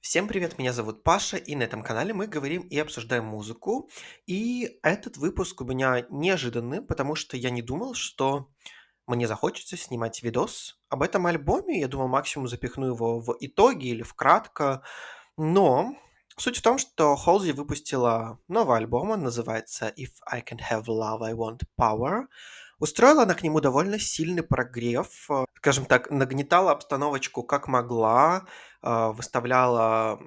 Всем привет, меня зовут Паша, и на этом канале мы говорим и обсуждаем музыку. И этот выпуск у меня неожиданный, потому что я не думал, что мне захочется снимать видос об этом альбоме. Я думал, максимум запихну его в итоге или вкратко. Но суть в том, что Halsey выпустила новый альбом, он называется «If I Can Have Love, I Want Power». Устроила она к нему довольно сильный прогрев, скажем так, нагнетала обстановочку как могла, выставляла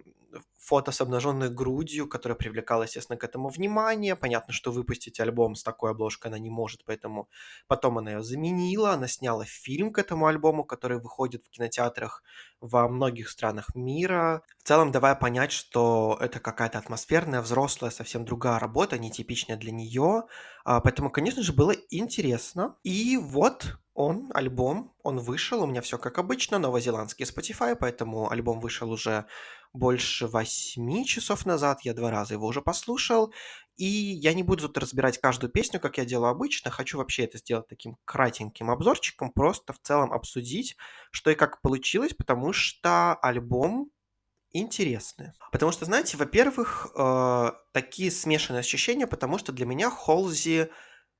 фото с обнаженной грудью, которая привлекала, естественно, к этому внимание. Понятно, что выпустить альбом с такой обложкой она не может, поэтому потом она ее заменила, она сняла фильм к этому альбому, который выходит в кинотеатрах во многих странах мира. В целом, давая понять, что это какая-то атмосферная, взрослая, совсем другая работа, нетипичная для нее. Поэтому, конечно же, было интересно. И вот он, альбом, он вышел. У меня все как обычно, новозеландский Spotify, поэтому альбом вышел уже больше 8 часов назад. Я 2 раза его уже послушал. И я не буду тут разбирать каждую песню, как я делаю обычно. Хочу вообще это сделать таким кратеньким обзорчиком, просто в целом обсудить, что и как получилось, потому что альбом интересный. Потому что, знаете, во-первых, такие смешанные ощущения, потому что для меня Холзи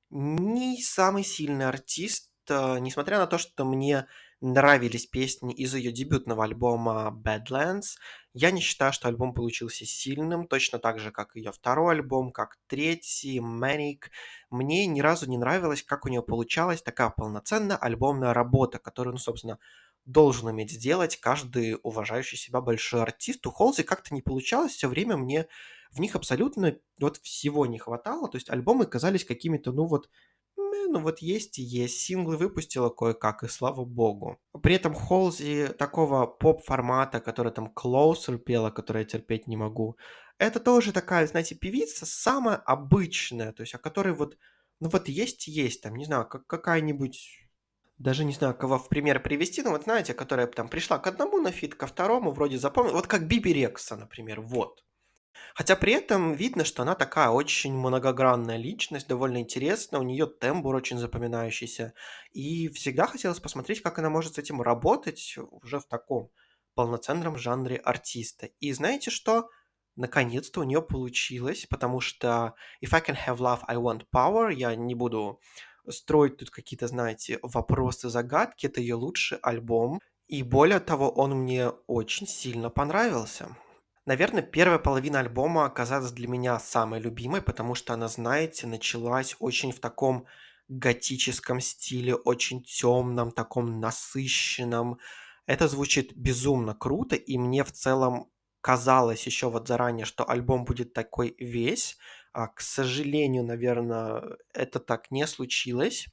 не самый сильный артист, несмотря на то, что мне нравились песни из ее дебютного альбома Badlands, я не считаю, что альбом получился сильным, точно так же, как ее второй альбом, как третий, Manic. Мне ни разу не нравилось, как у нее получалась такая полноценная альбомная работа, которую, ну, собственно, должен уметь сделать каждый уважающий себя большой артист. У Холзи как-то не получалось, все время мне в них абсолютно вот всего не хватало. То есть альбомы казались какими-то, ну вот, ну вот есть и есть. Синглы выпустила кое-как, и слава богу. При этом Холзи такого поп-формата, который там Closer пела, который я терпеть не могу, это тоже такая, знаете, певица самая обычная, то есть, о которой вот, ну вот есть и есть, там, не знаю, как какая-нибудь, даже не знаю, кого в пример привести, но вот знаете, которая там пришла к одному на фит, ко второму, вроде запомнил, вот как Биби Рекса, например, вот. Хотя при этом видно, что она такая очень многогранная личность, довольно интересная, у нее тембр очень запоминающийся. И всегда хотелось посмотреть, как она может с этим работать уже в таком полноценном жанре артиста. И знаете что? Наконец-то у нее получилось, потому что If I Can Have Love, I Want Power, я не буду строить тут какие-то, знаете, вопросы, загадки, это ее лучший альбом. И более того, он мне очень сильно понравился. Наверное, первая половина альбома оказалась для меня самой любимой, потому что она, знаете, началась очень в таком готическом стиле, очень темном, таком насыщенном. Это звучит безумно круто, и мне в целом казалось еще вот заранее, что альбом будет такой весь. К сожалению, наверное, это так не случилось.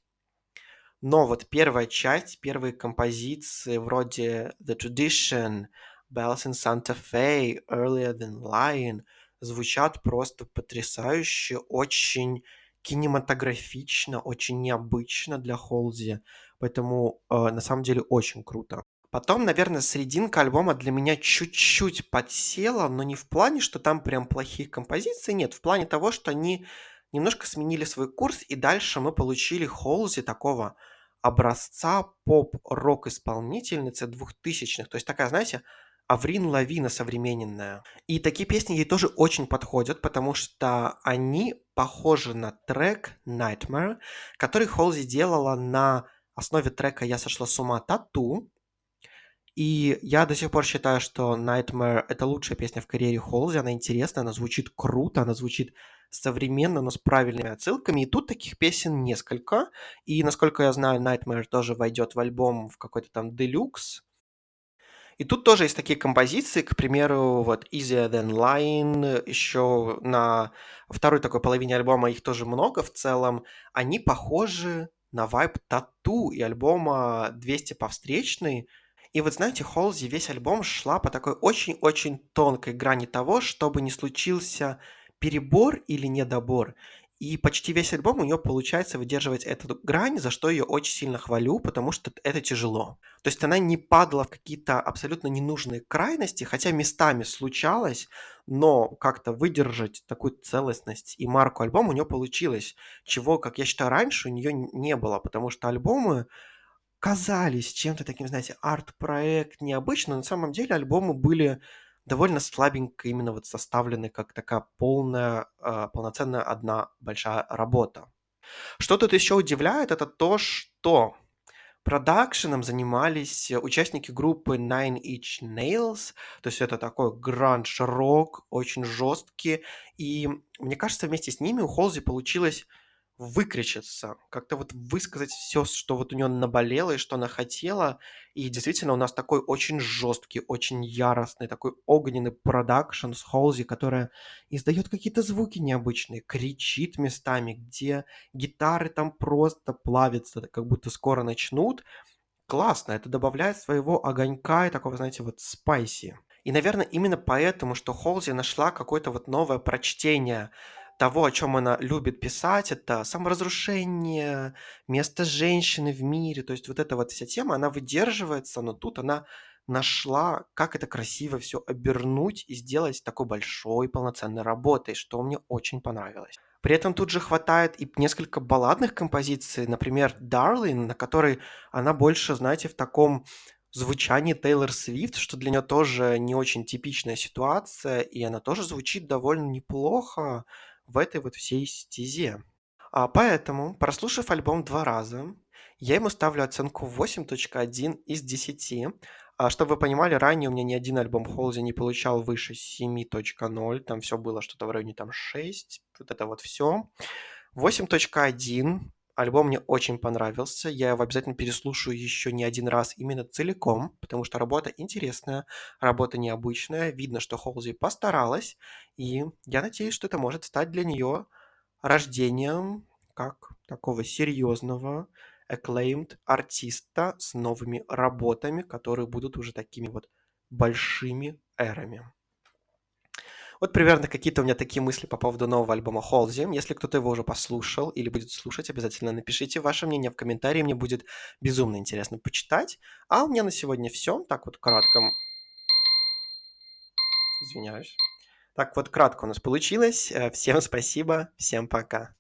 Но вот первая часть, первые композиции вроде The Tradition, Bells in Santa Fe, Earlier Than Lying звучат просто потрясающе, очень кинематографично, очень необычно для Холзи, поэтому на самом деле очень круто. Потом, наверное, серединка альбома для меня чуть-чуть подсела, но не в плане, что там прям плохие композиции, нет, в плане того, что они немножко сменили свой курс, и дальше мы получили Холзи такого образца поп-рок-исполнительницы двухтысячных. То есть такая, знаете, Аврин Лавина современная. И такие песни ей тоже очень подходят, потому что они похожи на трек Nightmare, который Холзи делала на основе трека «Я сошла с ума» Тату. И я до сих пор считаю, что Nightmare — это лучшая песня в карьере Холзи. Она интересная, она звучит круто, она звучит современно, но с правильными отсылками. И тут таких песен несколько. И, насколько я знаю, Nightmare тоже войдет в альбом в какой-то там Deluxe. И тут тоже есть такие композиции, к примеру, вот Easier Than Lying, еще на второй такой половине альбома их тоже много в целом. Они похожи на вайб Тату и альбома «200 по встречной». И вот знаете, Холзи весь альбом шла по такой очень-очень тонкой грани того, чтобы не случился перебор или недобор. И почти весь альбом у нее получается выдерживать эту грань, за что ее очень сильно хвалю, потому что это тяжело. То есть она не падала в какие-то абсолютно ненужные крайности, хотя местами случалось, но как-то выдержать такую целостность и марку альбома у нее получилось, чего, как я считаю, раньше у нее не было, потому что альбомы казались чем-то таким, знаете, арт-проект необычно, но на самом деле альбомы были довольно слабенько именно вот составлены, как такая полноценная одна большая работа. Что тут еще удивляет, это то, что продакшеном занимались участники группы Nine Inch Nails, то есть это такой гранж-рок, очень жесткий, и мне кажется, вместе с ними у Холзи получилось выкричаться, как-то вот высказать все, что вот у нее наболело и что она хотела. И действительно, у нас такой очень жесткий, очень яростный, такой огненный продакшн с Холзи, которая издает какие-то звуки необычные, кричит местами, где гитары там просто плавятся, как будто скоро начнут. Классно, это добавляет своего огонька и такого, знаете, вот спайси. И, наверное, именно поэтому, что Холзи нашла какое-то вот новое прочтение того, о чем она любит писать, это саморазрушение, место женщины в мире, то есть вот эта вот вся тема, она выдерживается, но тут она нашла, как это красиво все обернуть и сделать такой большой полноценной работой, что мне очень понравилось. При этом тут же хватает и несколько балладных композиций, например, "Darling", на которой она больше, знаете, в таком звучании Тейлор Свифт, что для нее тоже не очень типичная ситуация, и она тоже звучит довольно неплохо в этой вот всей стезе. Поэтому, прослушав альбом 2 раза, я ему ставлю оценку 8,1 из 10. Чтобы вы понимали, ранее у меня ни один альбом Холзи не получал выше 7,0, там все было что-то в районе там 6, вот это вот все. 8,1. Альбом мне очень понравился. Я его обязательно переслушаю еще не один раз именно целиком, потому что работа интересная, работа необычная. Видно, что Холзи постаралась, и я надеюсь, что это может стать для нее рождением как такого серьезного acclaimed артиста с новыми работами, которые будут уже такими вот большими эрами. Вот примерно какие-то у меня такие мысли по поводу нового альбома Halsey. Если кто-то его уже послушал или будет слушать, обязательно напишите ваше мнение в комментарии. Мне будет безумно интересно почитать. А у меня на сегодня все. Так вот кратко. Извиняюсь. Так вот кратко у нас получилось. Всем спасибо. Всем пока.